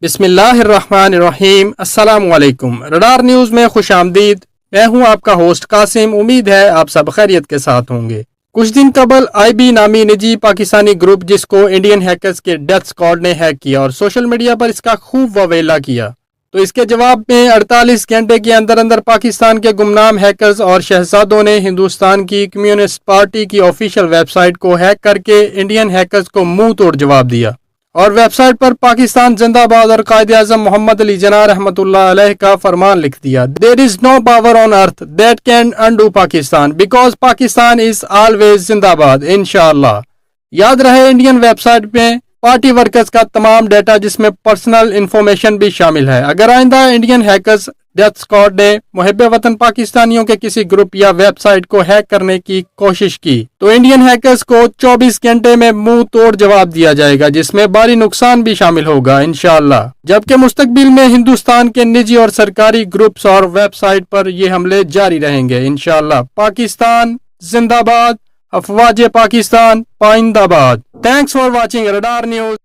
بسم اللہ الرحمن الرحیم۔ السلام علیکم۔ رڈار نیوز میں خوش آمدید۔ میں ہوں آپ کا ہوسٹ قاسم۔ امید ہے آپ سب خیریت کے ساتھ ہوں گے۔ کچھ دن قبل آئی بی نامی نجی پاکستانی گروپ جس کو انڈین ہیکرز کے ڈیتھ اسکواڈ نے ہیک کیا اور سوشل میڈیا پر اس کا خوب واویلا کیا، تو اس کے جواب میں 48 گھنٹے کے اندر اندر پاکستان کے گمنام ہیکرز اور شہزادوں نے ہندوستان کی کمیونسٹ پارٹی کی آفیشیل ویب سائٹ کو ہیک کر کے انڈین ہیکرز کو منہ توڑ جواب دیا اور ویب سائٹ پر پاکستان زندہ باد اور قائد اعظم محمد علی جناح رحمۃ اللہ علیہ کا فرمان لکھ دیا۔ There is no power on earth that can undo Pakistan because Pakistan is always زندہ باد انشاءاللہ۔ یاد رہے انڈین ویب سائٹ میں پارٹی ورکرز کا تمام ڈیٹا جس میں پرسنل انفارمیشن بھی شامل ہے۔ اگر آئندہ انڈین ہیکرز ڈیتھ اسکواڈ نے محب وطن پاکستانیوں کے کسی گروپ یا ویب سائٹ کو ہیک کرنے کی کوشش کی تو انڈین ہیکرز کو 24 گھنٹے میں منہ توڑ جواب دیا جائے گا، جس میں بھاری نقصان بھی شامل ہوگا انشاءاللہ۔ جبکہ مستقبل میں ہندوستان کے نجی اور سرکاری گروپس اور ویب سائٹ پر یہ حملے جاری رہیں گے انشاءاللہ۔ پاکستان زندہ باد، افواج پاکستان پائندہ باد۔ Thanks for watching radar news.